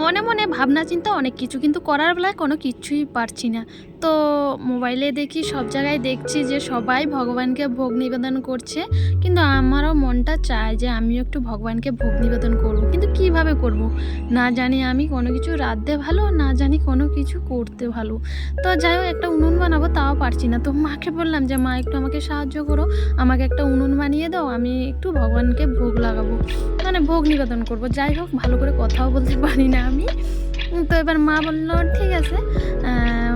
মনে মনে ভাবনা চিন্তা অনেক কিছু, কিন্তু করার বেলায় কোনো কিচ্ছুই পারছি না। তো মোবাইলে দেখি, সব জায়গায় দেখছি যে সবাই ভগবানকে ভোগ নিবেদন করছে। কিন্তু আমারও মনটা চায় যে আমিও একটু ভগবানকে ভোগ নিবেদন করব। কিন্তু কিভাবে করব? না জানি আমি কোনো কিছু রাঁধতে ভালো, না জানি কোনো কিছু করতে ভালো। তো যাই হোক, একটা উনুন বানাবো তাও পারছি না। তো মাকে বললাম যে, "মা, একটু আমাকে সাহায্য করো। আমাকে একটা উনুন বানিয়ে দাও। আমি একটু ভগবানকে ভোগ লাগাবো। মানে ভোগ নিবেদন করব।" যাই হোক, ভালো করে কথাও বলতে পারি না আমি। তো এবার মা বলল, "ঠিক আছে,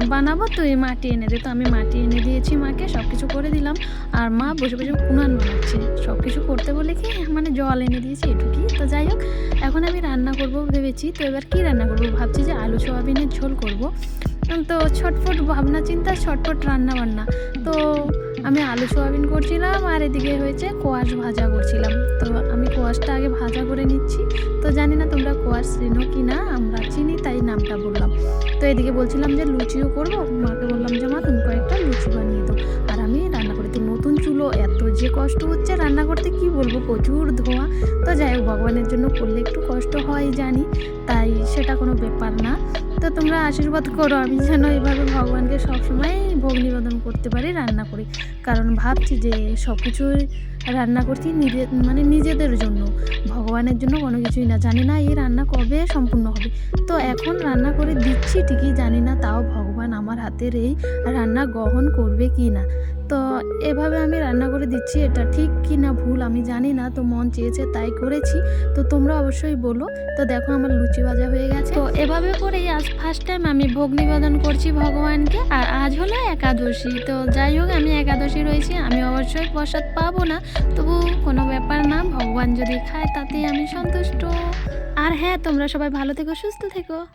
বানাবো, তুই মাটি এনে দে।" তো আমি মাটি এনে দিয়েছি মাকে, সব কিছু করে দিলাম। আর মা বসে, বসে উনান বানাচ্ছে। সব কিছু করতে বলে কি, মানে জল এনে দিয়েছি এটুকুই। তো যাই হোক, এখন আমি রান্না করব ভেবেছি। তো এবার কি রান্না করব? ভাবছি যে আলু সোয়াবিনের ঝোল করব। তো ছটফট ভাবনা চিন্তা, ছটফট রান্না-বান্না। তো আমি আলু সোয়াবিন করছিলাম আর এদিকে হয়েছে কোয়াশ ভাজা করছিলাম। তো আমি কোয়াশটা আগে ভাজা করে নিচ্ছি। তো জানি না তোমরা কোয়াশ চেনো কি না? আমরা চিনি, তাই নামটা বললাম। তো এদিকে বলছিলাম যে লুচিও করব। মাকে বললাম যে, "মা, তুমি কয়েকটা লুচি বানিয়ে দাও।" আর আমি রান্না করি। তো নতুন চুলো, এত যে কষ্ট হচ্ছে রান্না করতে, কি বলবো, প্রচুর ধোঁয়া। তো যাই হোক, ভগবানের জন্য করলে একটু কষ্ট হয় জানি, তাই সেটা কোনো ব্যাপার না। তো তোমরা আশীর্বাদ করো আমি যেন এভাবে ভগবানকে সবসময় ভোগ নিবেদন করতে পারি রান্না করি। কারণ ভাবছি যে সব কিছুই রান্না করছি মানে নিজেদের জন্য, ভগবানের জন্য কোনো কিছুই না। জানি না এই রান্না কবে সম্পূর্ণ হবে। তো এখন রান্না করে দিচ্ছি ঠিকই, জানি না তাও ভগবান আমার হাতের এই রান্না গ্রহণ করবে কি না। তো এভাবে আমি রান্না করে দিচ্ছি, এটা ঠিক কি না ভুল আমি জানি না। তো মন চেয়েছে তাই করেছি। তো তোমরা অবশ্যই বলো। তো দেখো, আমার লুচি ভাজা হয়ে গেছে। তো এভাবে করেই আজ ফার্স্ট টাইম আমি ভোগ নিবেদন করছি ভগবানকে। আর আজ হলো একাদশী। তো যাই হোক, আমি একাদশী রয়েছি, আমি অবশ্যই প্রসাদ পাবো না, তবু কোনো ব্যাপার না, ভগবান যদি খায় তাতেই আমি সন্তুষ্ট। আর হ্যাঁ, তোমরা সবাই ভালো থেকো, সুস্থ থেকো।